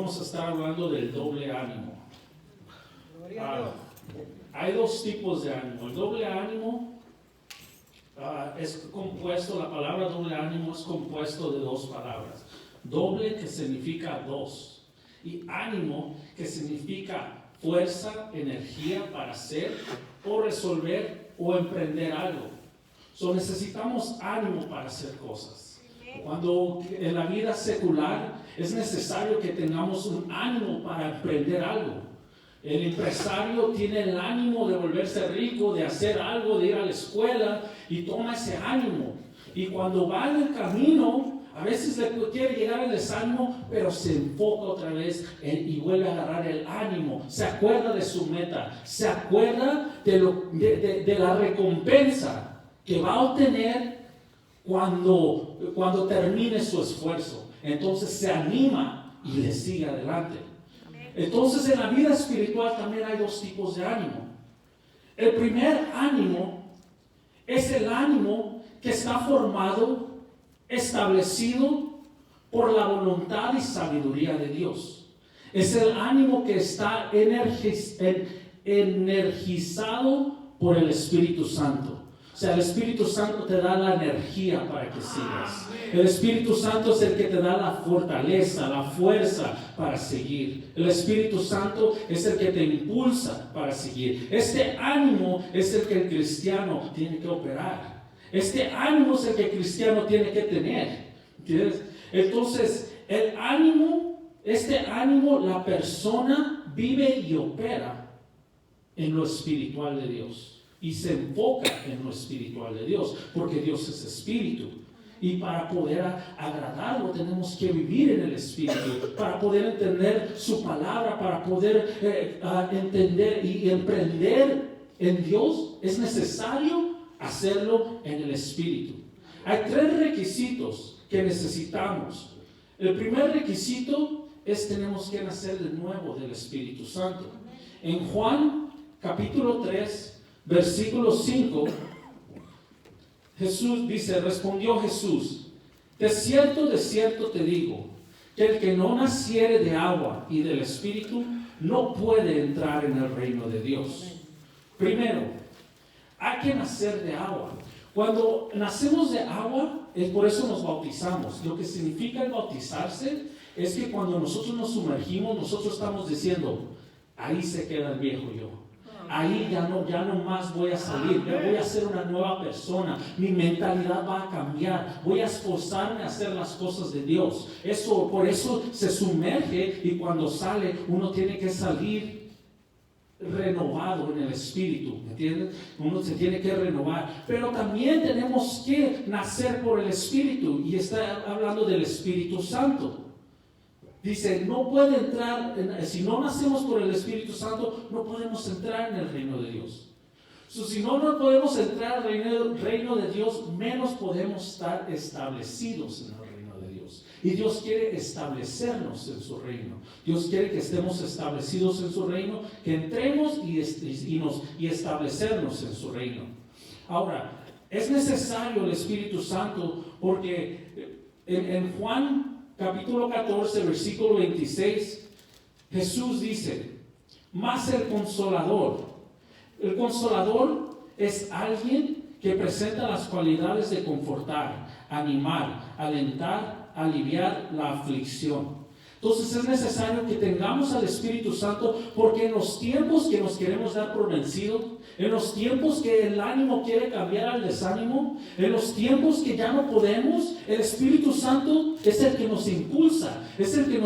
Vamos a estar hablando del doble ánimo. Hay dos tipos de ánimo. El doble ánimo es compuesto, la palabra doble ánimo es compuesto de dos palabras. Doble, que significa dos, y ánimo, que significa fuerza, energía para hacer o resolver o emprender algo. Necesitamos ánimo para hacer cosas. Cuando en la vida secular es necesario que tengamos un ánimo para emprender algo. El empresario tiene el ánimo de volverse rico, de hacer algo, de ir a la escuela, y toma ese ánimo. Y cuando va en el camino, a veces le quiere llegar el desánimo, pero se enfoca otra vez y vuelve a agarrar el ánimo. Se acuerda de su meta, se acuerda de la recompensa que va a obtener cuando termine su esfuerzo. Entonces se anima y le sigue adelante. Entonces en la vida espiritual también hay dos tipos de ánimo. El primer ánimo es el ánimo que está formado, establecido por la voluntad y sabiduría de Dios. Es el ánimo que está energizado por el Espíritu Santo. O sea, el Espíritu Santo te da la energía para que sigas. El Espíritu Santo es el que te da la fortaleza, la fuerza para seguir. El Espíritu Santo es el que te impulsa para seguir. Este ánimo es el que el cristiano tiene que operar. Este ánimo es el que el cristiano tiene que tener. ¿Entiendes? Entonces, el ánimo, este ánimo, la persona vive y opera en lo espiritual de Dios. Y se enfoca en lo espiritual de Dios, porque Dios es espíritu. Y para poder agradarlo tenemos que vivir en el espíritu, para poder entender su palabra, para poder entender y emprender en Dios, es necesario hacerlo en el espíritu. Hay tres requisitos que necesitamos. El primer requisito es tenemos que nacer de nuevo del Espíritu Santo. En Juan capítulo 3, versículo 5, Jesús dice, respondió Jesús, de cierto te digo, que el que no naciere de agua y del Espíritu no puede entrar en el reino de Dios. Primero, hay que nacer de agua. Cuando nacemos de agua, es por eso nos bautizamos. Lo que significa el bautizarse es que cuando nosotros nos sumergimos, nosotros estamos diciendo, ahí se queda el viejo yo. Ahí ya no más voy a salir, ya voy a ser una nueva persona, mi mentalidad va a cambiar, voy a esforzarme a hacer las cosas de Dios. Por eso se sumerge, y cuando sale uno tiene que salir renovado en el espíritu, ¿me entiendes? Uno se tiene que renovar, pero también tenemos que nacer por el espíritu, y está hablando del Espíritu Santo. Dice, no puede entrar, si no nacemos por el Espíritu Santo, no podemos entrar en el reino de Dios. Si no podemos entrar al reino de Dios, menos podemos estar establecidos en el reino de Dios. Y Dios quiere establecernos en su reino. Dios quiere que estemos establecidos en su reino, que entremos y establecernos en su reino. Ahora, es necesario el Espíritu Santo porque en Juan capítulo 14, versículo 26, Jesús dice, mas el Consolador es alguien que presenta las cualidades de confortar, animar, alentar, aliviar la aflicción. Entonces es necesario que tengamos al Espíritu Santo, porque en los tiempos que nos queremos dar por vencido, en los tiempos que el ánimo quiere cambiar al desánimo, en los tiempos que ya no podemos, el Espíritu Santo es el que nos impulsa, es el que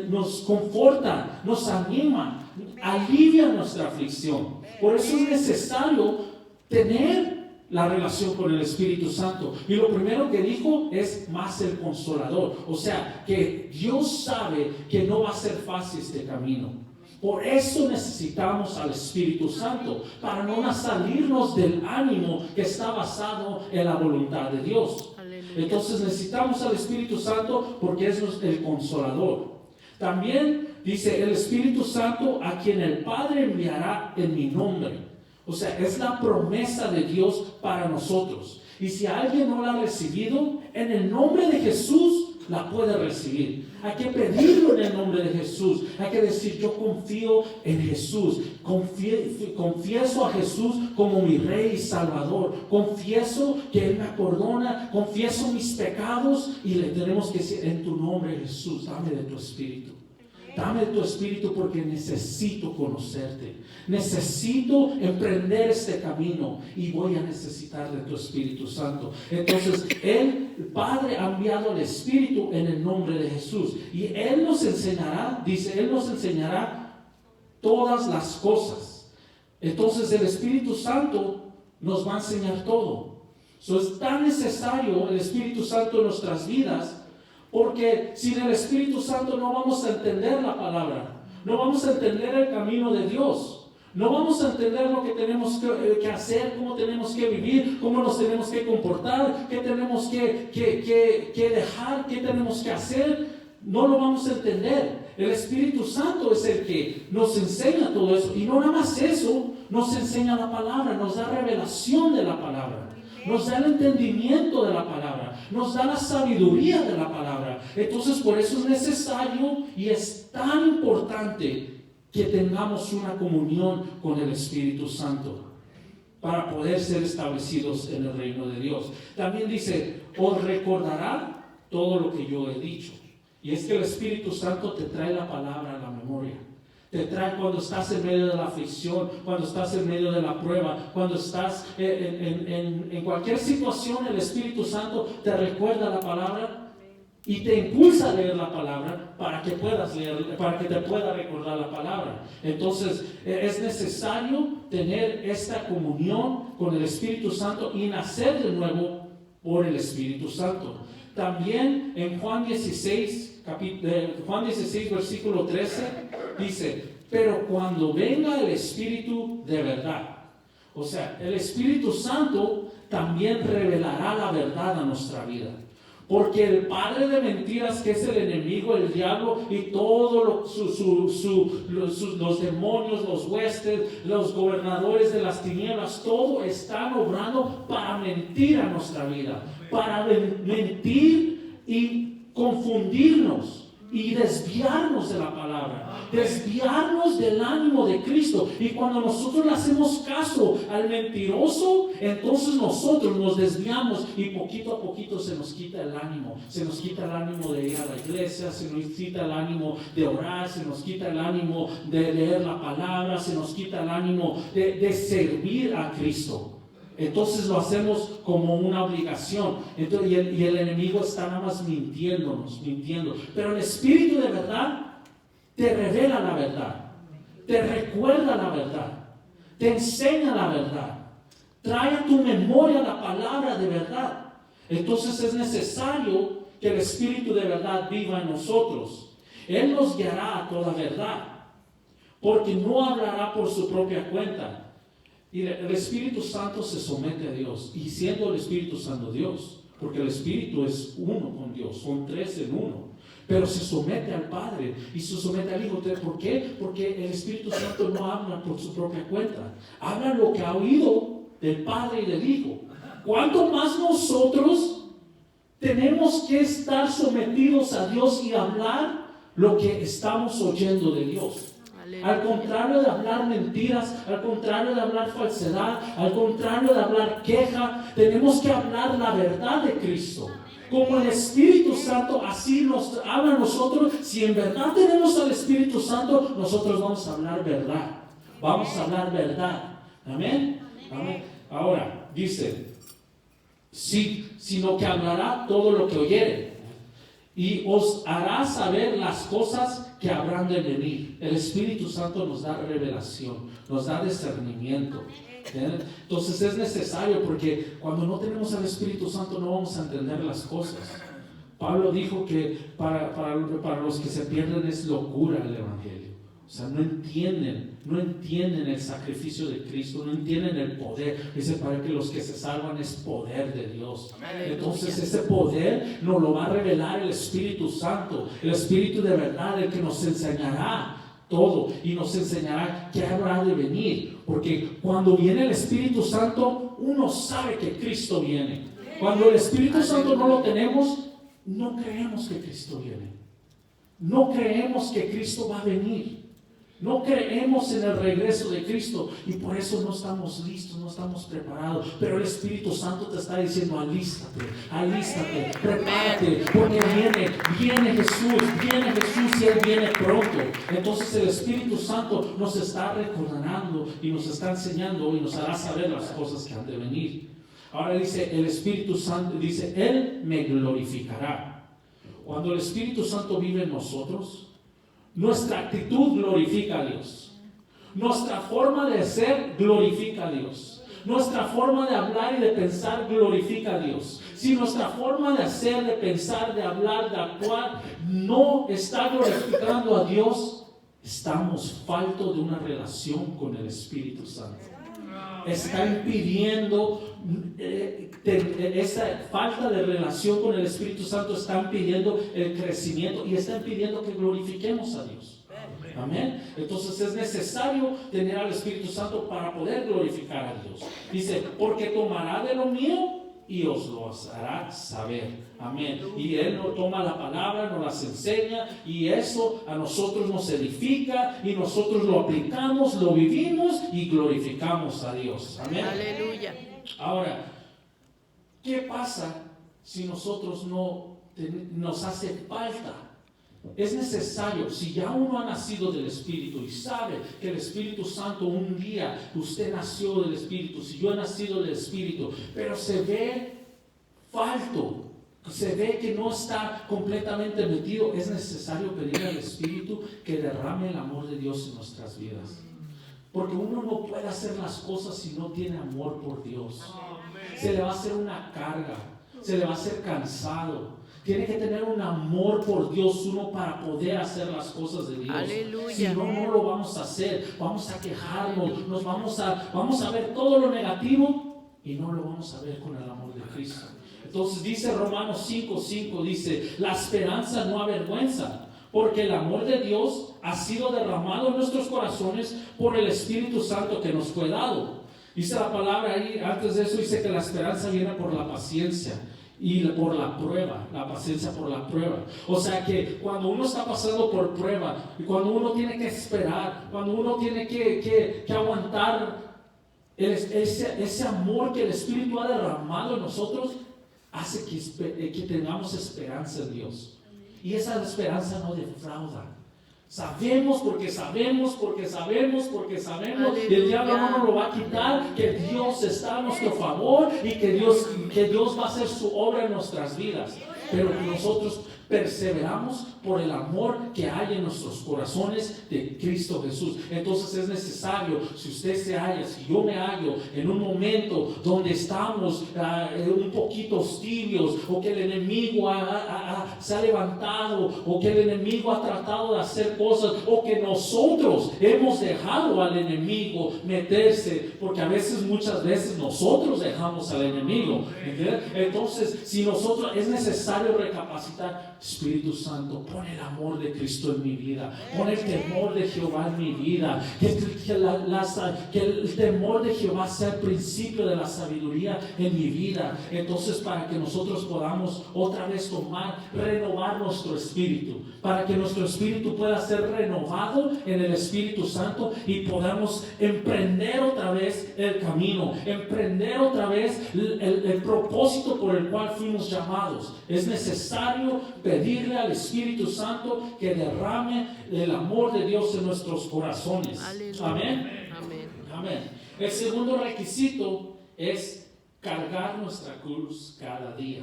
nos conforta, nos anima, alivia nuestra aflicción. Por eso es necesario tener la relación con el Espíritu Santo. Y lo primero que dijo es más el Consolador. O sea, que Dios sabe que no va a ser fácil este camino. Por eso necesitamos al Espíritu Santo, para no salirnos del ánimo que está basado en la voluntad de Dios. Entonces necesitamos al Espíritu Santo porque es el Consolador. También dice el Espíritu Santo, a quien el Padre enviará en mi nombre. O sea, es la promesa de Dios para nosotros. Y si alguien no la ha recibido, en el nombre de Jesús la puede recibir. Hay que pedirlo en el nombre de Jesús. Hay que decir, yo confío en Jesús. Confieso a Jesús como mi Rey y Salvador. Confieso que Él me perdona. Confieso mis pecados. Y le tenemos que decir, en tu nombre, Jesús, dame de tu Espíritu. Dame tu Espíritu porque necesito conocerte. Necesito emprender este camino y voy a necesitar de tu Espíritu Santo. Entonces, el Padre ha enviado el Espíritu en el nombre de Jesús. Y Él nos enseñará, dice, Él nos enseñará todas las cosas. Entonces, el Espíritu Santo nos va a enseñar todo. Es tan necesario el Espíritu Santo en nuestras vidas. Porque sin el Espíritu Santo no vamos a entender la palabra, no vamos a entender el camino de Dios, no vamos a entender lo que tenemos que hacer, cómo tenemos que vivir, cómo nos tenemos que comportar, qué tenemos que dejar, qué tenemos que hacer. No lo vamos a entender. El Espíritu Santo es el que nos enseña todo eso. Y no nada más eso, nos enseña la palabra, nos da revelación de la palabra. Nos da el entendimiento de la palabra, nos da la sabiduría de la palabra. Entonces, por eso es necesario y es tan importante que tengamos una comunión con el Espíritu Santo para poder ser establecidos en el reino de Dios. También dice, os recordará todo lo que yo he dicho. Y es que el Espíritu Santo te trae la palabra a la memoria. Te trae cuando estás en medio de la aflicción, cuando estás en medio de la prueba, cuando estás en cualquier situación. El Espíritu Santo te recuerda la palabra y te impulsa a leer la palabra para que puedas leer, para que te pueda recordar la palabra. Entonces es necesario tener esta comunión con el Espíritu Santo y nacer de nuevo por el Espíritu Santo. También en Juan 16 versículo 13 dice, pero cuando venga el Espíritu de verdad, o sea, el Espíritu Santo también revelará la verdad a nuestra vida. Porque el padre de mentiras, que es el enemigo, el diablo y todos los demonios, los huestes, los gobernadores de las tinieblas, todo están obrando para mentir a nuestra vida, para mentir y confundirnos y desviarnos de la palabra, desviarnos del ánimo de Cristo. Y cuando nosotros le hacemos caso al mentiroso, entonces nosotros nos desviamos y poquito a poquito se nos quita el ánimo. Se nos quita el ánimo de ir a la iglesia, se nos quita el ánimo de orar, se nos quita el ánimo de leer la palabra, se nos quita el ánimo de servir a Cristo. Entonces lo hacemos como una obligación. Entonces, y el enemigo está nada más mintiendo. Pero el Espíritu de verdad te revela la verdad, te recuerda la verdad, te enseña la verdad, trae a tu memoria la palabra de verdad. Entonces es necesario que el Espíritu de verdad viva en nosotros. Él nos guiará a toda verdad, porque no hablará por su propia cuenta. Y el Espíritu Santo se somete a Dios, y siendo el Espíritu Santo Dios, porque el Espíritu es uno con Dios, son tres en uno, pero se somete al Padre y se somete al Hijo. ¿Por qué? Porque el Espíritu Santo no habla por su propia cuenta, habla lo que ha oído del Padre y del Hijo. ¿Cuánto más nosotros tenemos que estar sometidos a Dios y hablar lo que estamos oyendo de Dios? Al contrario de hablar mentiras, al contrario de hablar falsedad, al contrario de hablar queja, tenemos que hablar la verdad de Cristo. Como el Espíritu Santo así nos habla a nosotros. Si en verdad tenemos al Espíritu Santo, nosotros vamos a hablar verdad. Vamos a hablar verdad. Amén. Amén. Ahora, dice, sí, sino que hablará todo lo que oyere, y os hará saber las cosas que habrán de venir. El Espíritu Santo nos da revelación, nos da discernimiento. Entonces es necesario, porque cuando no tenemos al Espíritu Santo no vamos a entender las cosas. Pablo dijo que para los que se pierden es locura el Evangelio. O sea, no entienden el sacrificio de Cristo, no entienden el poder. Dice, para que los que se salvan es poder de Dios. Entonces ese poder nos lo va a revelar el Espíritu Santo, el Espíritu de verdad, el que nos enseñará todo y nos enseñará qué habrá de venir. Porque cuando viene el Espíritu Santo, uno sabe que Cristo viene. Cuando el Espíritu Santo no lo tenemos, no creemos que Cristo viene. no creemos que Cristo va a venir. No creemos en el regreso de Cristo y por eso no estamos listos, no estamos preparados. Pero el Espíritu Santo te está diciendo: alístate, alístate, prepárate, porque viene Jesús y Él viene pronto. Entonces el Espíritu Santo nos está recordando y nos está enseñando y nos hará saber las cosas que han de venir. Ahora dice el Espíritu Santo, dice: Él me glorificará. Cuando el Espíritu Santo vive en nosotros, nuestra actitud glorifica a Dios. Nuestra forma de ser glorifica a Dios. Nuestra forma de hablar y de pensar glorifica a Dios. Si nuestra forma de hacer, de pensar, de hablar, de actuar no está glorificando a Dios, estamos faltos de una relación con el Espíritu Santo. Está impidiendo, esa falta de relación con el Espíritu Santo está impidiendo el crecimiento y está impidiendo que glorifiquemos a Dios. Amén. Entonces es necesario tener al Espíritu Santo para poder glorificar a Dios. Dice: porque tomará de lo mío y os lo hará saber. Amén. Y Él nos toma la palabra, nos las enseña, y eso a nosotros nos edifica, y nosotros lo aplicamos, lo vivimos y glorificamos a Dios. Amén. Aleluya. Ahora, ¿qué pasa si nosotros nos hace falta? Es necesario, si ya uno ha nacido del Espíritu y sabe que el Espíritu Santo, un día usted nació del Espíritu, si yo he nacido del Espíritu, pero se ve falto, se ve que no está completamente metido, es necesario pedir al Espíritu que derrame el amor de Dios en nuestras vidas. Porque uno no puede hacer las cosas si no tiene amor por Dios. Se le va a hacer una carga, se le va a hacer cansado. Tiene que tener un amor por Dios uno para poder hacer las cosas de Dios. Aleluya. Si no, no lo vamos a hacer. Vamos a quejarnos, vamos a ver todo lo negativo y no lo vamos a ver con el amor de Cristo. Entonces dice Romanos 5:5, dice: la esperanza no avergüenza, porque el amor de Dios ha sido derramado en nuestros corazones por el Espíritu Santo que nos fue dado. Dice la palabra ahí, antes de eso dice que la esperanza viene por la paciencia y por la prueba, la paciencia por la prueba. O sea que cuando uno está pasando por prueba, y cuando uno tiene que esperar, cuando uno tiene que aguantar ese amor que el Espíritu ha derramado en nosotros, hace que tengamos esperanza en Dios. Y esa esperanza no defrauda. Sabemos porque sabemos. Y el diablo no nos lo va a quitar, que Dios está a nuestro favor y que Dios va a hacer su obra en nuestras vidas. Pero nosotros perseveramos por el amor que hay en nuestros corazones de Cristo Jesús. Entonces es necesario, si usted se halla, si yo me hallo en un momento donde estamos un poquito tibios, o que el enemigo se ha levantado, o que el enemigo ha tratado de hacer cosas, o que nosotros hemos dejado al enemigo meterse, porque muchas veces nosotros dejamos al enemigo, ¿entiendes? Entonces, si nosotros, es necesario recapacitar: Espíritu Santo, pon el amor de Cristo en mi vida, pon el temor de Jehová en mi vida, que el temor de Jehová sea el principio de la sabiduría en mi vida. Entonces, para que nosotros podamos otra vez renovar nuestro espíritu, para que nuestro espíritu pueda ser renovado en el Espíritu Santo y podamos emprender otra vez el camino, emprender otra vez el propósito por el cual fuimos llamados. Es necesario pedirle al Espíritu Santo que derrame el amor de Dios en nuestros corazones. Aleluya. Amén. Amén. Amén. El segundo requisito es cargar nuestra cruz cada día.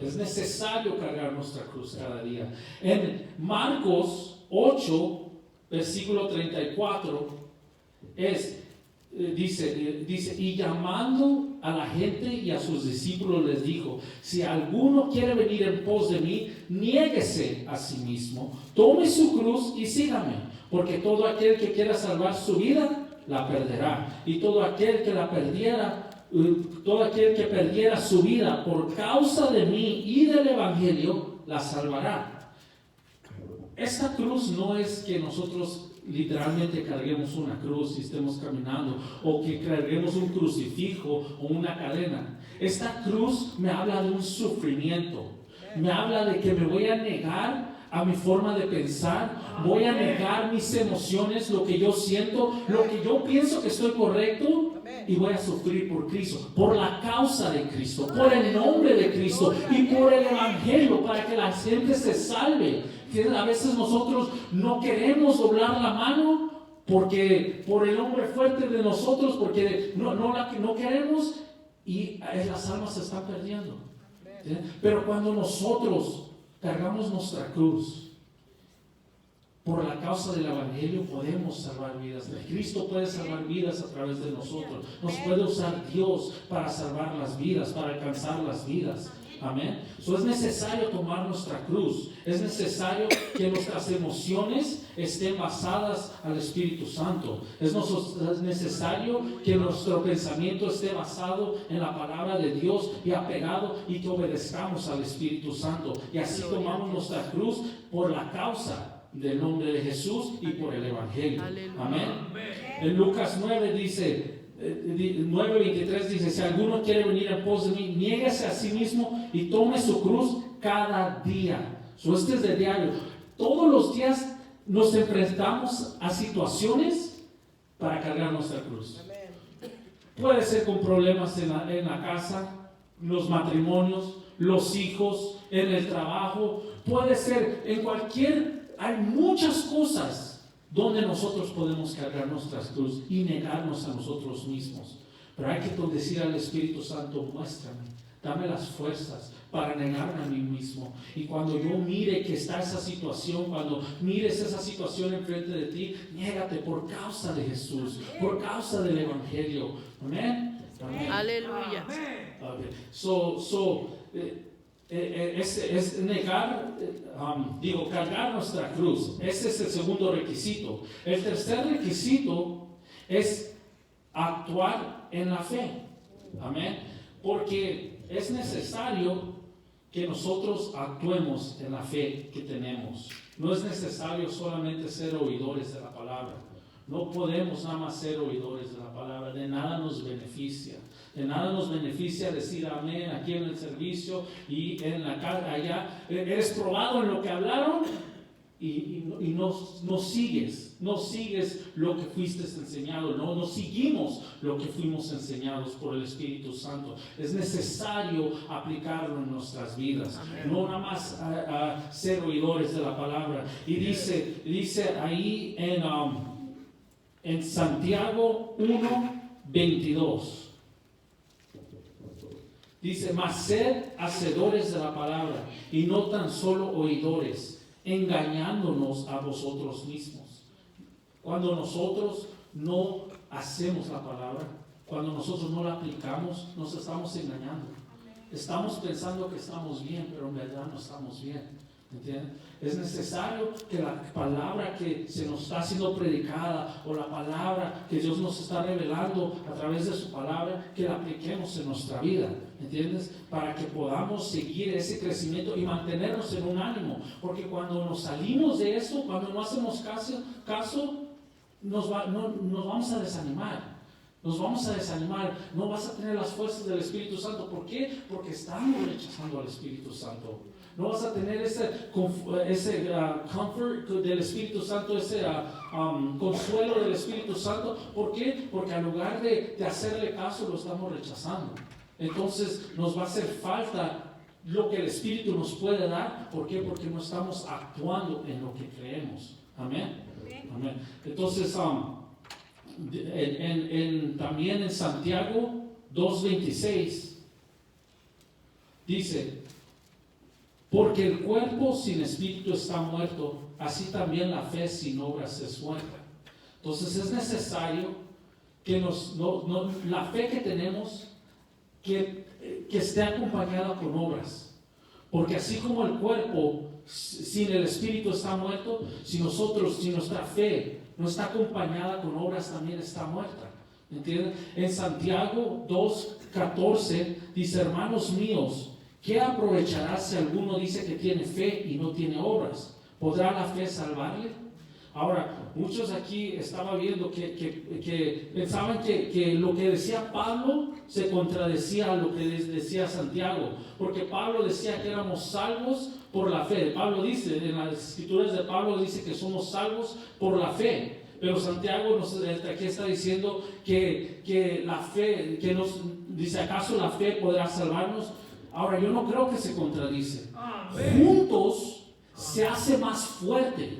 Es necesario cargar nuestra cruz cada día. En Marcos 8, versículo 34, dice: y llamando a la gente y a sus discípulos les dijo: si alguno quiere venir en pos de mí, niéguese a sí mismo, tome su cruz y sígame, porque todo aquel que quiera salvar su vida la perderá, y todo aquel que perdiera su vida por causa de mí y del evangelio la salvará. Esta cruz no es que nosotros literalmente carguemos una cruz y estemos caminando, o que carguemos un crucifijo o una cadena. Esta cruz me habla de un sufrimiento, me habla de que me voy a negar a mi forma de pensar, voy a negar mis emociones, lo que yo siento, lo que yo pienso que estoy correcto, y voy a sufrir por Cristo, por la causa de Cristo, por el nombre de Cristo y por el Evangelio, para que la gente se salve. A veces nosotros no queremos doblar la mano porque por el hombre fuerte de nosotros, porque no queremos, y las almas se están perdiendo. ¿Sí? Pero cuando nosotros cargamos nuestra cruz por la causa del Evangelio, podemos salvar vidas. Cristo puede salvar vidas a través de nosotros. Nos puede usar Dios para salvar las vidas, para alcanzar las vidas. Amén. So, es necesario tomar nuestra cruz. Es necesario que nuestras emociones estén basadas al Espíritu Santo. Es necesario que nuestro pensamiento esté basado en la palabra de Dios y apegado, y que obedezcamos al Espíritu Santo. Y así tomamos nuestra cruz por la causa del nombre de Jesús y por el Evangelio. Amén. En Lucas 9 dice, 9:23 dice: si alguno quiere venir en pos de mí, niéguese a sí mismo y tome su cruz cada día. Este es de diario. Todos los días nos enfrentamos a situaciones para cargar nuestra cruz. Puede ser con problemas en la casa, los matrimonios, los hijos, en el trabajo. Puede ser en hay muchas cosas donde nosotros podemos cargar nuestras cruces y negarnos a nosotros mismos. Pero hay que decir al Espíritu Santo: muéstrame, dame las fuerzas para negarme a mí mismo. Y cuando yo mire que está esa situación, cuando mires esa situación enfrente de ti, niégate por causa de Jesús, por causa del Evangelio. Amén. Aleluya. Es negar, cargar nuestra cruz. Ese es el segundo requisito. El tercer requisito es actuar en la fe. Amén. Porque es necesario que nosotros actuemos en la fe que tenemos. No es necesario solamente ser oidores de la palabra. No podemos nada más ser oidores de la palabra. De nada nos beneficia. De nada nos beneficia decir amén aquí en el servicio y en la casa allá. Eres probado en lo que hablaron y no sigues lo que fuiste enseñado. No seguimos lo que fuimos enseñados por el Espíritu Santo. Es necesario aplicarlo en nuestras vidas. Amén. No nada más ser oidores de la palabra. Y dice ahí en Santiago 1:22. Dice: mas sed hacedores de la palabra y no tan solo oidores, engañándonos a vosotros mismos. Cuando nosotros no hacemos la palabra, cuando nosotros no la aplicamos, nos estamos engañando. Estamos pensando que estamos bien, pero en verdad no estamos bien. ¿Entienden? Es necesario que la palabra que se nos está siendo predicada, o la palabra que Dios nos está revelando a través de su palabra, que la apliquemos en nuestra vida. ¿Entiendes? Para que podamos seguir ese crecimiento y mantenernos en un ánimo. Porque cuando nos salimos de eso, cuando no hacemos caso, nos vamos a desanimar. Nos vamos a desanimar. No vas a tener las fuerzas del Espíritu Santo. ¿Por qué? Porque estamos rechazando al Espíritu Santo. No vas a tener ese comfort del Espíritu Santo, ese consuelo del Espíritu Santo. ¿Por qué? Porque en lugar de hacerle caso, lo estamos rechazando. Entonces nos va a hacer falta lo que el Espíritu nos puede dar. ¿Por qué? Porque no estamos actuando en lo que creemos. Amén. Amén. Entonces, también en Santiago 2:26 dice: porque el cuerpo sin espíritu está muerto, así también la fe sin obras es muerta. Entonces es necesario que la fe que tenemos que esté acompañada con obras. Porque así como el cuerpo sin el espíritu está muerto, si nuestra fe no está acompañada con obras, también está muerta. ¿Entienden? En Santiago 2:14 dice: hermanos míos, ¿qué aprovechará si alguno dice que tiene fe y no tiene obras? ¿Podrá la fe salvarle? Ahora, muchos aquí estaban viendo que pensaban que lo que decía Pablo se contradecía a lo que decía Santiago, porque Pablo decía que éramos salvos por la fe. Pablo dice, en las escrituras de Pablo dice que somos salvos por la fe. Pero Santiago aquí está diciendo que la fe, dice, ¿acaso la fe podrá salvarnos? Ahora, yo no creo que se contradice. Juntos se hace más fuerte.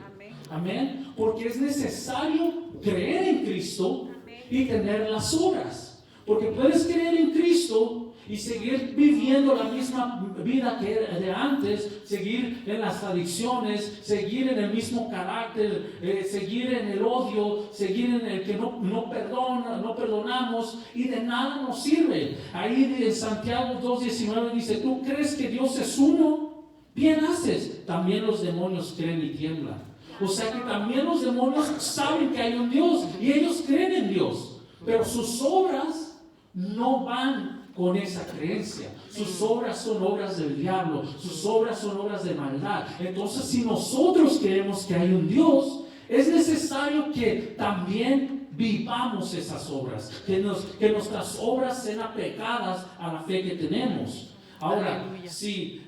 Amén. Porque es necesario creer en Cristo y tener las obras. Porque puedes creer en Cristo y seguir viviendo la misma vida que de antes, seguir en las adicciones, seguir en el mismo carácter, seguir en el odio, seguir en el que no perdonamos, y de nada nos sirve. Ahí en Santiago 2:19 dice, ¿tú crees que Dios es uno? Bien haces. También los demonios creen y tiemblan. O sea que también los demonios saben que hay un Dios y ellos creen en Dios, pero sus obras no van con esa creencia. Sus obras son obras del diablo, sus obras son obras de maldad. Entonces, si nosotros creemos que hay un Dios, es necesario que también vivamos esas obras, que nuestras obras sean apegadas a la fe que tenemos. Ahora, sí,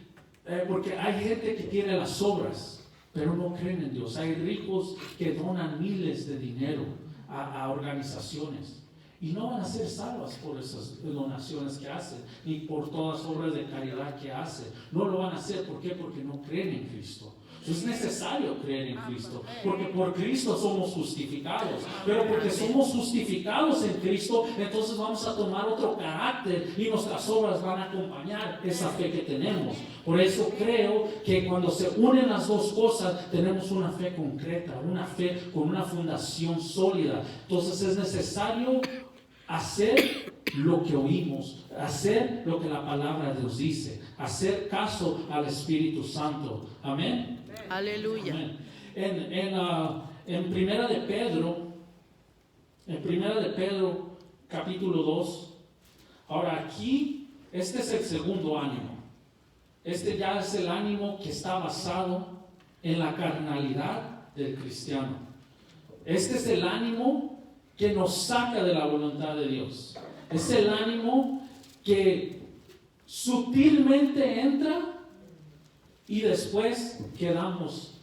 porque hay gente que tiene las obras, pero no creen en Dios. Hay ricos que donan miles de dinero a organizaciones y no van a ser salvas por esas donaciones que hacen, ni por todas las obras de caridad que hacen. No lo van a hacer. ¿Por qué? Porque no creen en Cristo. Es necesario creer en Cristo, porque por Cristo somos justificados. Pero porque somos justificados en Cristo, entonces vamos a tomar otro carácter y nuestras obras van a acompañar esa fe que tenemos. Por eso creo que cuando se unen las dos cosas, tenemos una fe concreta, una fe con una fundación sólida. Entonces es necesario hacer lo que oímos, hacer lo que la palabra de Dios dice, hacer caso al Espíritu Santo. Amén. Aleluya. Amén. En Primera de Pedro, capítulo 2. Ahora aquí, este es el segundo ánimo. Este ya es el ánimo que está basado en la carnalidad del cristiano. Este es el ánimo que nos saca de la voluntad de Dios. Es el ánimo que sutilmente entra y después quedamos,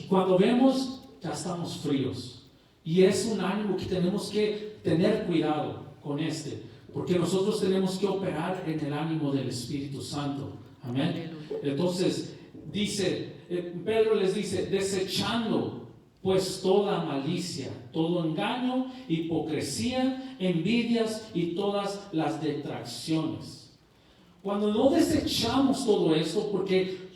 cuando vemos ya estamos fríos. Y es un ánimo que tenemos que tener cuidado con porque nosotros tenemos que operar en el ánimo del Espíritu Santo. Amén. Entonces dice, Pedro les dice, desechando pues toda malicia, todo engaño, hipocresía, envidias y todas las detracciones. Cuando no desechamos todo esto, porque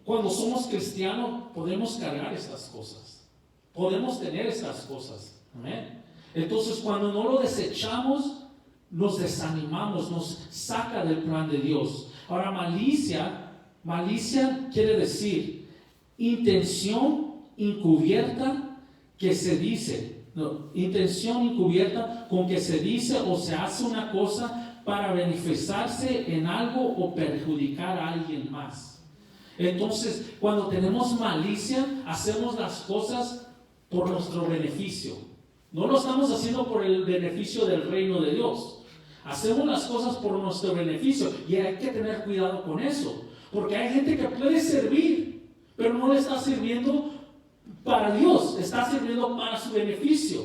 cuando somos cristianos podemos cargar estas cosas, podemos tener estas cosas. Amén. Entonces cuando no lo desechamos, nos desanimamos, nos saca del plan de Dios. Ahora, malicia quiere decir intención encubierta que se dice, intención encubierta con que se dice o se hace una cosa para beneficiarse en algo o perjudicar a alguien más. Entonces, cuando tenemos malicia, hacemos las cosas por nuestro beneficio. No lo estamos haciendo por el beneficio del reino de Dios. Hacemos las cosas por nuestro beneficio y hay que tener cuidado con eso, porque hay gente que puede servir, pero no le está sirviendo para Dios, está sirviendo para su beneficio,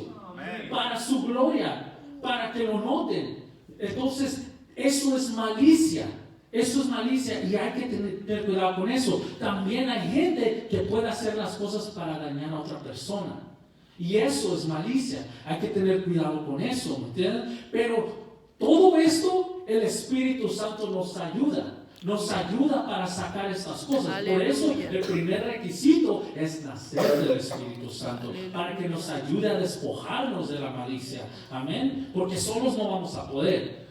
para su gloria, para que lo noten. Entonces, eso es malicia. Eso es malicia y hay que tener cuidado con eso. También hay gente que puede hacer las cosas para dañar a otra persona. Y eso es malicia. Hay que tener cuidado con eso, ¿me entienden? Pero todo esto, el Espíritu Santo nos ayuda para sacar estas cosas. Aleluya. Por eso el primer requisito es nacer del Espíritu Santo, para que nos ayude a despojarnos de la malicia. Amén. Porque solos no vamos a poder.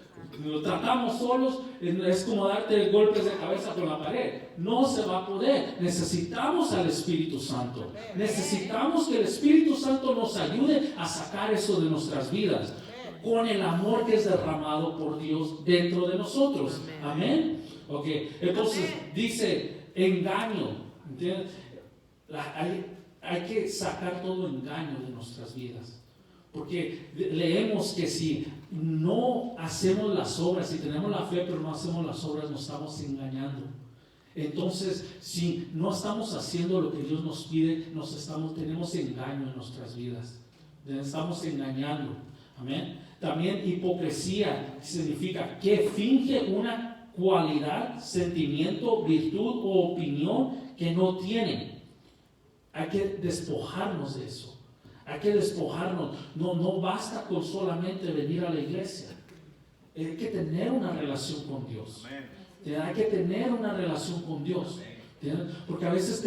Lo tratamos solos, es como darte golpes de cabeza con la pared. No se va a poder. Necesitamos al Espíritu Santo. Necesitamos que el Espíritu Santo nos ayude a sacar eso de nuestras vidas, con el amor que es derramado por Dios dentro de nosotros. Amén. Entonces dice engaño. Hay hay que sacar todo engaño de nuestras vidas. Porque leemos que si no hacemos las obras, si tenemos la fe pero no hacemos las obras, nos estamos engañando. Entonces, si no estamos haciendo lo que Dios nos pide, tenemos engaño en nuestras vidas. Estamos engañando. Amén. También hipocresía significa que finge una cualidad, sentimiento, virtud o opinión que no tiene. Hay que despojarnos de eso. Hay que despojarnos. No basta con solamente venir a la iglesia. Hay que tener una relación con Dios. Hay que tener una relación con Dios. Porque a veces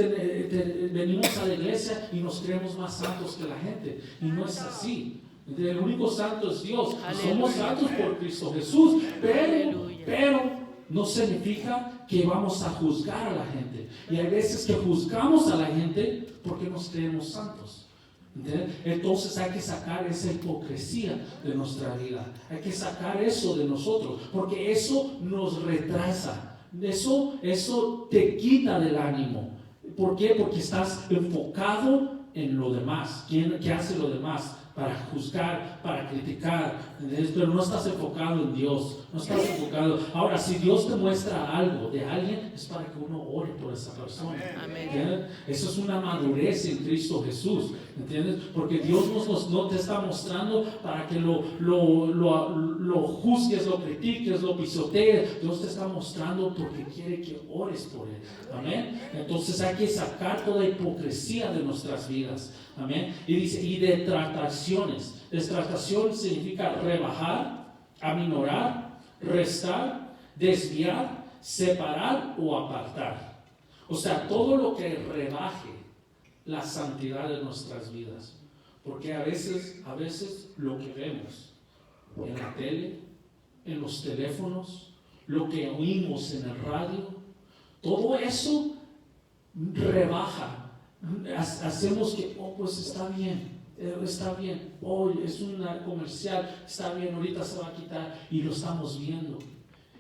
venimos a la iglesia y nos creemos más santos que la gente. Y no es así. El único santo es Dios. Aleluya. Somos santos por Cristo Jesús. Pero no significa que vamos a juzgar a la gente. Y hay veces que juzgamos a la gente porque nos creemos santos. Entonces hay que sacar esa hipocresía de nuestra vida. Hay que sacar eso de nosotros, porque eso nos retrasa. Eso te quita del ánimo. ¿Por qué? Porque estás enfocado en lo demás. ¿Qué hace lo demás? Para juzgar, para criticar, pero no estás enfocado en Dios, no estás enfocado. Ahora, si Dios te muestra algo de alguien, es para que uno ore por esa persona. ¿Entiendes? Eso es una madurez en Cristo Jesús, ¿entiendes? Porque Dios no te está mostrando para que lo juzgues, lo critiques, lo pisotees. Dios te está mostrando porque quiere que ores por Él. Amén. Entonces hay que sacar toda hipocresía de nuestras vidas. Amén. Y dice, y detractaciones. Detractación significa rebajar, aminorar, restar, desviar, separar o apartar. O sea, todo lo que rebaje la santidad de nuestras vidas. Porque a veces lo que vemos en la tele, en los teléfonos, lo que oímos en el radio, todo eso rebaja. Hacemos que, pues está bien, es una comercial, está bien, ahorita se va a quitar, y lo estamos viendo.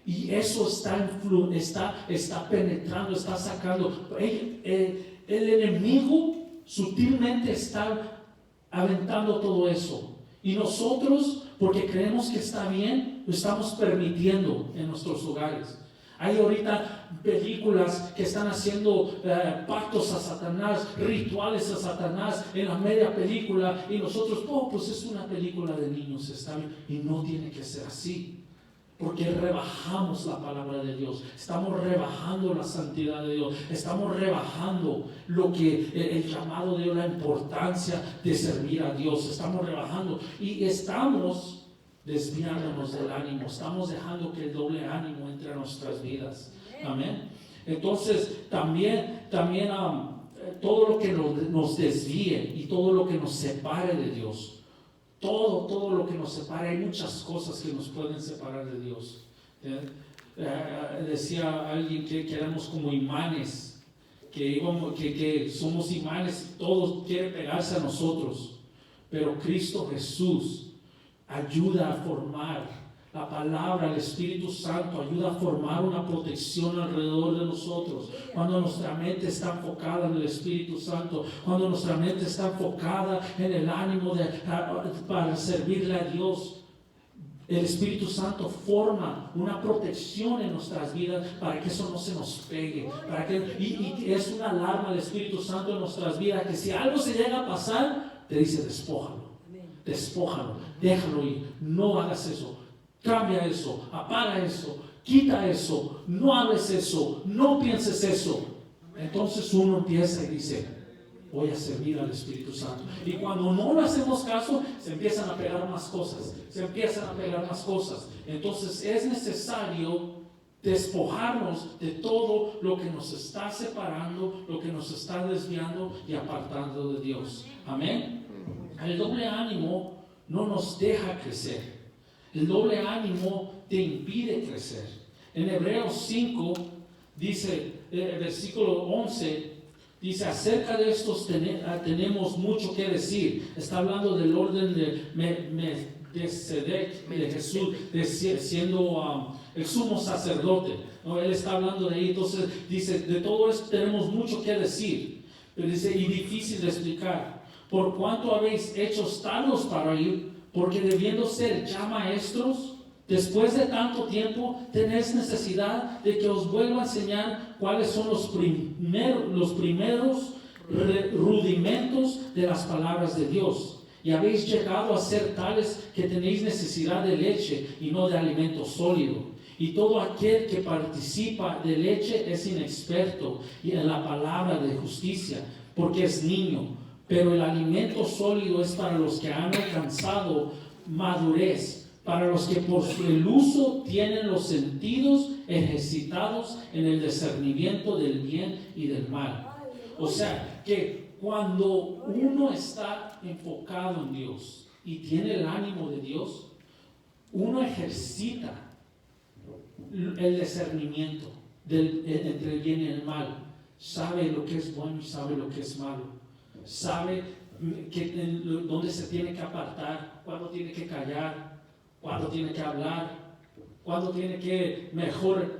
Y eso está penetrando, está sacando. El enemigo sutilmente está aventando todo eso. Y nosotros, porque creemos que está bien, lo estamos permitiendo en nuestros hogares. Hay ahorita películas que están haciendo pactos a Satanás, rituales a Satanás en la media película, y nosotros, pues es una película de niños, está bien, y no tiene que ser así, porque rebajamos la palabra de Dios, estamos rebajando la santidad de Dios, estamos rebajando lo que el llamado de Dios, la importancia de servir a Dios, estamos rebajando y estamos desviándonos del ánimo, estamos dejando que el doble ánimo entre a nuestras vidas. Amén. Entonces también todo lo que nos desvíe y todo lo que nos separe de Dios, todo lo que nos separe, hay muchas cosas que nos pueden separar de Dios. Decía alguien que éramos como imanes, que somos imanes, todos quieren pegarse a nosotros, pero Cristo Jesús ayuda a formar. La palabra, el Espíritu Santo ayuda a formar una protección alrededor de nosotros. Cuando nuestra mente está enfocada en el Espíritu Santo, cuando nuestra mente está enfocada en el ánimo para servirle a Dios, el Espíritu Santo forma una protección en nuestras vidas para que eso no se nos pegue. Y es una alarma del Espíritu Santo en nuestras vidas, que si algo se llega a pasar, te dice despójalo, déjalo ir, no hagas eso. Cambia eso, apaga eso, quita eso, no hables eso, no pienses eso. Entonces uno empieza y dice, voy a servir al Espíritu Santo. Y cuando no le hacemos caso, se empiezan a pegar más cosas. Entonces es necesario despojarnos de todo lo que nos está separando, lo que nos está desviando y apartando de Dios. Amén. El doble ánimo no nos deja crecer. El doble ánimo te impide crecer. En Hebreos 5 dice, versículo 11, dice, acerca de estos tenemos mucho que decir. Está hablando del orden de Melquisedec, de Jesús, siendo el sumo sacerdote. ¿No? Él está hablando de ahí. Entonces dice, de todo esto tenemos mucho que decir. Pero dice, y difícil de explicar. Por cuanto habéis hecho tardos para ir, porque debiendo ser ya maestros, después de tanto tiempo, tenéis necesidad de que os vuelva a enseñar cuáles son los primeros rudimentos de las palabras de Dios. Y habéis llegado a ser tales que tenéis necesidad de leche y no de alimento sólido. Y todo aquel que participa de leche es inexperto en la palabra de justicia, porque es niño. Pero el alimento sólido es para los que han alcanzado madurez, para los que por el uso tienen los sentidos ejercitados en el discernimiento del bien y del mal. O sea, que cuando uno está enfocado en Dios y tiene el ánimo de Dios, uno ejercita el discernimiento entre el bien y el mal. Sabe lo que es bueno y sabe lo que es malo. Sabe dónde se tiene que apartar, cuándo tiene que callar, cuándo tiene que hablar, cuándo tiene que mejor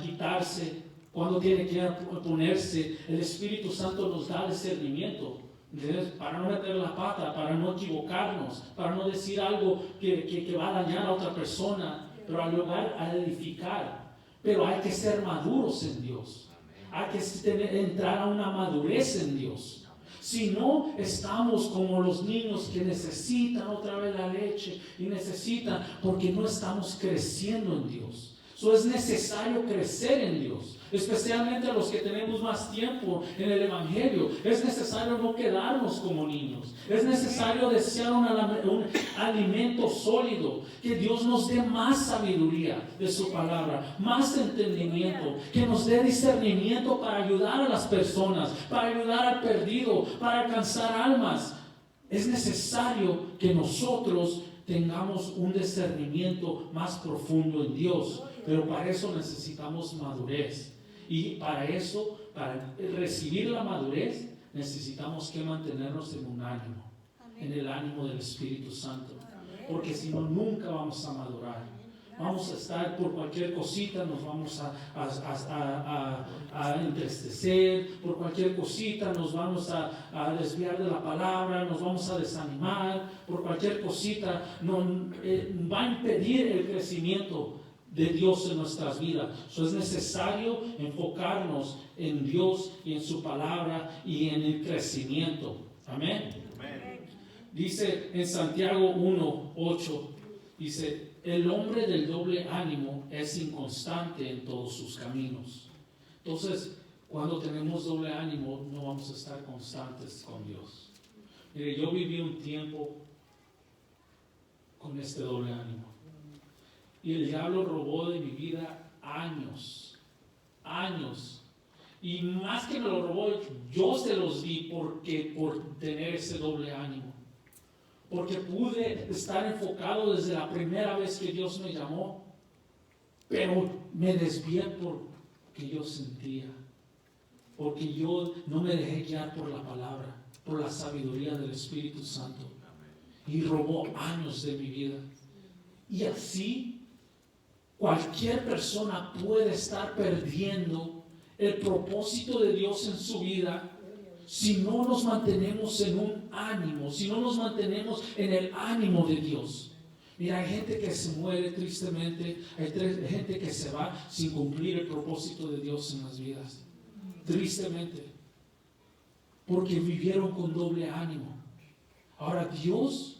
quitarse, cuándo tiene que ponerse. El Espíritu Santo nos da discernimiento, ¿entiendes? Para no meter la pata, para no equivocarnos, para no decir algo que va a dañar a otra persona, pero al lugar a edificar. Pero hay que ser maduros en Dios. Hay que entrar a una madurez en Dios. Si no, estamos como los niños que necesitan otra vez la leche y necesitan, porque no estamos creciendo en Dios. Es necesario crecer en Dios, especialmente a los que tenemos más tiempo en el Evangelio. Es necesario no quedarnos como niños. Es necesario desear un alimento sólido, que Dios nos dé más sabiduría de su palabra, más entendimiento, que nos dé discernimiento para ayudar a las personas, para ayudar al perdido, para alcanzar almas. Es necesario que nosotros tengamos un discernimiento más profundo en Dios. Pero para eso necesitamos madurez. Y para eso, para recibir la madurez, necesitamos que mantenernos en un ánimo, en el ánimo del Espíritu Santo. Porque si no, nunca vamos a madurar. Vamos a estar por cualquier cosita, nos vamos a entristecer, por cualquier cosita nos vamos a desviar de la palabra, nos vamos a desanimar, por cualquier cosita va a impedir el crecimiento de Dios en nuestras vidas. Es necesario enfocarnos en Dios y en su palabra y en el crecimiento. Amén. Dice en Santiago 1:8, dice, el hombre del doble ánimo es inconstante en todos sus caminos. Entonces, cuando tenemos doble ánimo, no vamos a estar constantes con Dios. Mire, yo viví un tiempo con este doble ánimo. Y el diablo robó de mi vida años. Y más que me lo robó, yo se los di por tener ese doble ánimo. Porque pude estar enfocado desde la primera vez que Dios me llamó, pero me desvié porque yo sentía, porque yo no me dejé guiar por la palabra, por la sabiduría del Espíritu Santo. Y robó años de mi vida. Y así cualquier persona puede estar perdiendo el propósito de Dios en su vida si no nos mantenemos en un ánimo, si no nos mantenemos en el ánimo de Dios. Mira, hay gente que se muere tristemente, hay gente que se va sin cumplir el propósito de Dios en las vidas. Tristemente. Porque vivieron con doble ánimo. Ahora Dios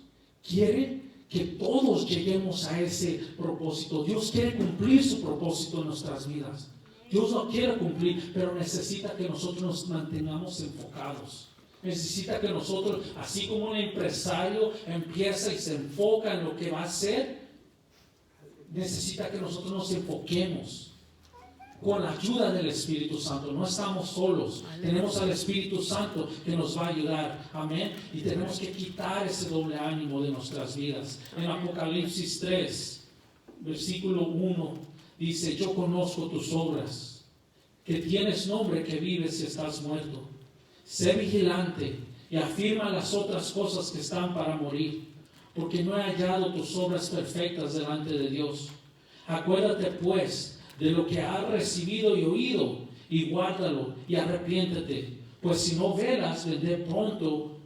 quiere que todos lleguemos a ese propósito. Dios quiere cumplir su propósito en nuestras vidas. Dios lo quiere cumplir, pero necesita que nosotros nos mantengamos enfocados. Necesita que nosotros, así como un empresario empieza y se enfoca en lo que va a hacer, necesita que nosotros nos enfoquemos con la ayuda del Espíritu Santo. No estamos solos, tenemos al Espíritu Santo que nos va a ayudar, amén, y tenemos que quitar ese doble ánimo de nuestras vidas. En Apocalipsis 3, versículo 1, dice, yo conozco tus obras, que tienes nombre, que vives y estás muerto. Sé vigilante y afirma las otras cosas que están para morir, porque no he hallado tus obras perfectas delante de Dios. Acuérdate pues de lo que has recibido y oído, y guárdalo y arrepiéntete. Pues si no velas, vendré pronto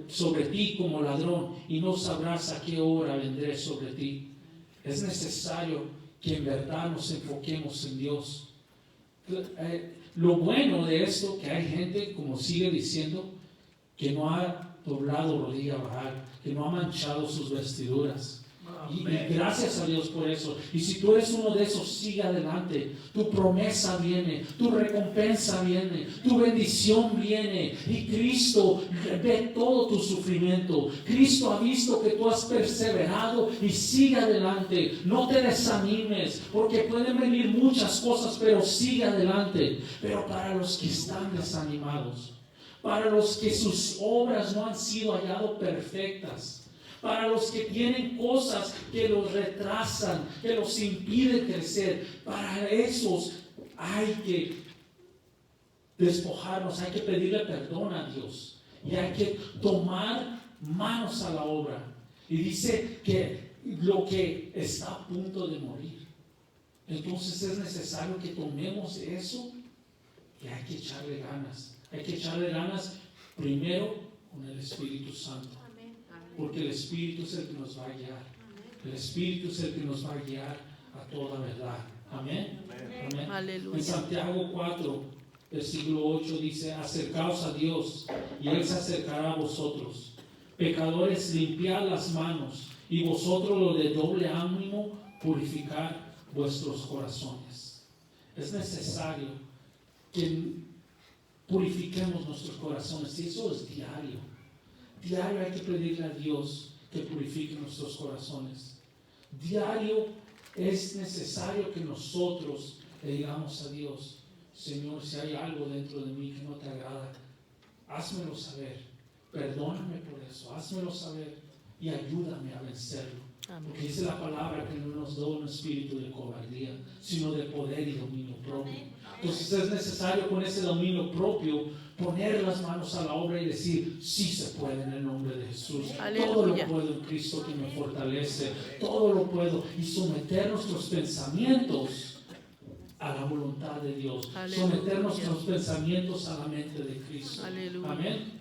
sobre ti como ladrón, y no sabrás a qué hora vendré sobre ti. Es necesario que en verdad nos enfoquemos en Dios. Lo bueno de esto, que hay gente, como sigue diciendo, que no ha doblado rodilla a Baal, que no ha manchado sus vestiduras. Y gracias a Dios por eso. Y si tú eres uno de esos, sigue adelante. Tu promesa viene, tu recompensa viene, tu bendición viene. Y Cristo ve todo tu sufrimiento. Cristo ha visto que tú has perseverado y sigue adelante. No te desanimes, porque pueden venir muchas cosas, pero sigue adelante. Pero para los que están desanimados, para los que sus obras no han sido hallado perfectas, para los que tienen cosas que los retrasan, que los impiden crecer, para esos hay que despojarnos, hay que pedirle perdón a Dios y hay que tomar manos a la obra. Y dice que lo que está a punto de morir, entonces es necesario que tomemos eso y hay que echarle ganas. Hay que echarle ganas primero con el Espíritu Santo. Porque el Espíritu es el que nos va a guiar. El Espíritu es el que nos va a guiar a toda verdad. Amén. Amén. Aleluya. En Santiago 4, versículo 8 dice: acercaos a Dios y Él se acercará a vosotros. Pecadores, limpiad las manos, y vosotros los de doble ánimo, purificar vuestros corazones. Es necesario que purifiquemos nuestros corazones, y eso es diario. Diario hay que pedirle a Dios que purifique nuestros corazones. Diario es necesario que nosotros le digamos a Dios: Señor, si hay algo dentro de mí que no te agrada, házmelo saber. Perdóname por eso, házmelo saber y ayúdame a vencerlo. Amén. Porque dice la palabra que no nos da un espíritu de cobardía, sino de poder y dominio propio. Entonces es necesario con ese dominio propio poner las manos a la obra y decir: sí se puede en el nombre de Jesús. Aleluya. Todo lo puedo en Cristo que me fortalece. Todo lo puedo. Y someter nuestros pensamientos a la voluntad de Dios. Aleluya. Someter nuestros pensamientos a la mente de Cristo. Aleluya. Amén.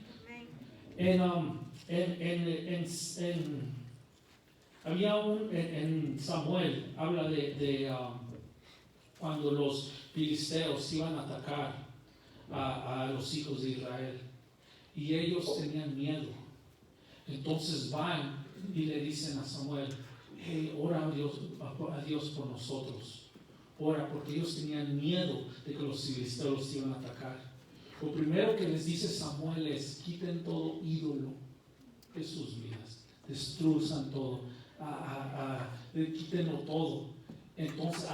Había en Samuel, habla de cuando los filisteos iban a atacar a los hijos de Israel, y ellos tenían miedo. Entonces van y le dicen a Samuel: hey, ora a Dios por nosotros. Ora, porque ellos tenían miedo de que los filisteos los iban a atacar. Lo primero que les dice Samuel es: quiten todo ídolo de sus vidas, destruzan todo, quítenlo todo. Entonces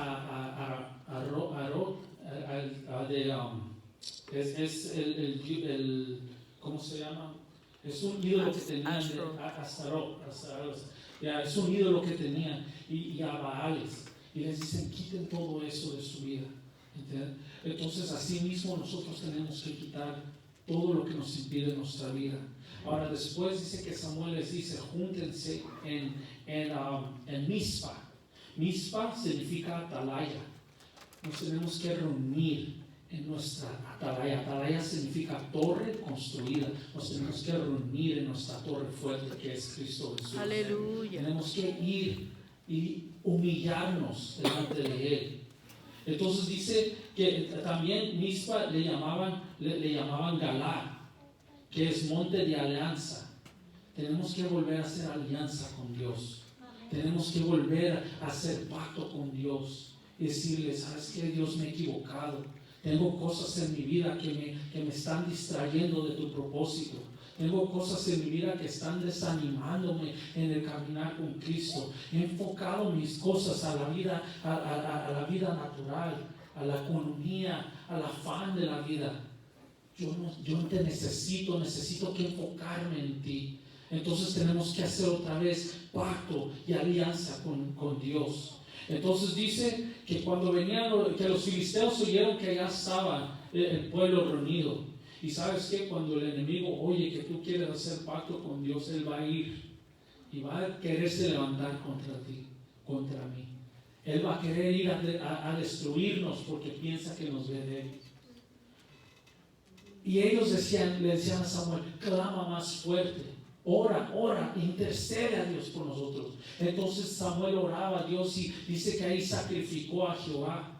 es el ¿cómo se llama? Es un ídolo que tenían, es un ídolo que tenían, y a Baales, y les dicen: quiten todo eso de su vida. ¿Entienden? Entonces así mismo nosotros tenemos que quitar todo lo que nos impide nuestra vida. Ahora después dice que Samuel les dice: júntense en Mizpa. Mizpa significa atalaya. Nos tenemos que reunir en nuestra atalaya. Atalaya significa torre construida. Nos tenemos que reunir en nuestra torre fuerte, que es Cristo Jesús. Aleluya. Tenemos que ir y humillarnos delante de Él. Entonces dice que también Mizpa le llamaban Galad, que es monte de alianza. Tenemos que volver a hacer alianza con Dios. Tenemos que volver a hacer pacto con Dios y decirle: ¿sabes qué, Dios? Me he equivocado. Tengo cosas en mi vida que me están distrayendo de tu propósito. Tengo cosas en mi vida que están desanimándome en el caminar con Cristo. He enfocado mis cosas a la vida, a la vida natural, a la economía, al afán de la vida. Yo te necesito que enfocarme en ti. Entonces tenemos que hacer otra vez pacto y alianza con Dios. Entonces dice que cuando venían, que los filisteos oyeron que allá estaba el pueblo reunido. Y sabes que cuando el enemigo oye que tú quieres hacer pacto con Dios, él va a ir y va a quererse levantar contra ti, contra mí. Él va a querer ir a destruirnos porque piensa que nos ve débiles. Y ellos le decían a Samuel, clama más fuerte, ora, intercede a Dios por nosotros. Entonces Samuel oraba a Dios y dice que ahí sacrificó a Jehová.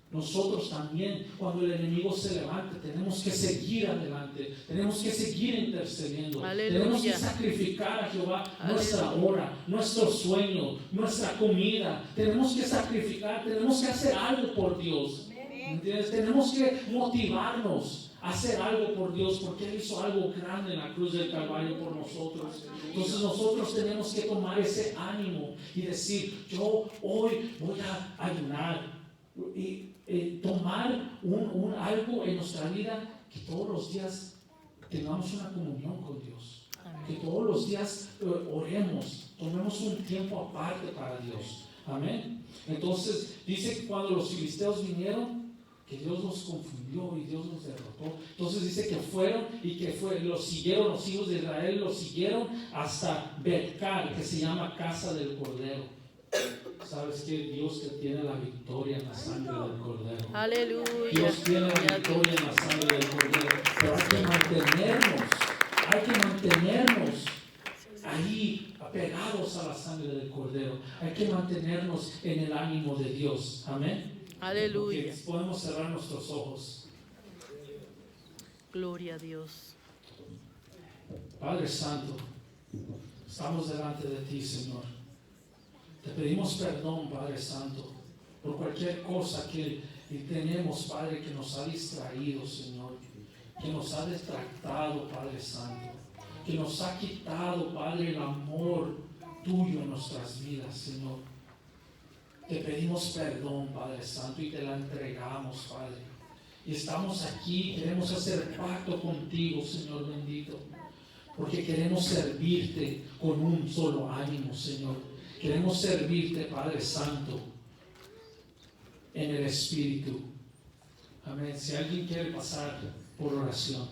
Nosotros también, cuando el enemigo se levante, tenemos que seguir adelante, tenemos que seguir intercediendo. Aleluya. Tenemos que sacrificar a Jehová nuestra Aleluya. hora, nuestro sueño, nuestra comida. Tenemos que sacrificar, tenemos que hacer algo por Dios. ¿Entiendes? Tenemos que motivarnos a hacer algo por Dios, porque Él hizo algo grande en la cruz del Calvario por nosotros. Entonces nosotros tenemos que tomar ese ánimo y decir, yo hoy voy a ayunar. Y tomar algo en nuestra vida, que todos los días tengamos una comunión con Dios. Amén. Que todos los días oremos, tomemos un tiempo aparte para Dios. Amén. Entonces dice que cuando los filisteos vinieron, que Dios los confundió y Dios los derrotó. Entonces dice que fueron y que los siguieron, los hijos de Israel los siguieron hasta Betcar, que se llama Casa del Cordero. Sabes que Dios que tiene la victoria en la sangre del Cordero. Aleluya. Dios tiene la victoria en la sangre del Cordero. Pero hay que mantenernos ahí apegados a la sangre del Cordero. Hay que mantenernos en el ánimo de Dios. Amén. Aleluya. Porque podemos cerrar nuestros ojos. Gloria a Dios. Padre Santo, estamos delante de ti, Señor. Te pedimos perdón, Padre Santo, por cualquier cosa que tenemos, Padre, que nos ha distraído, Señor, que nos ha distractado, Padre Santo, que nos ha quitado, Padre, el amor tuyo en nuestras vidas, Señor. Te pedimos perdón, Padre Santo, y te la entregamos, Padre. Y estamos aquí, queremos hacer pacto contigo, Señor bendito, porque queremos servirte con un solo ánimo, Señor. Queremos servirte, Padre Santo, en el Espíritu. Amén. Si alguien quiere pasar por oración.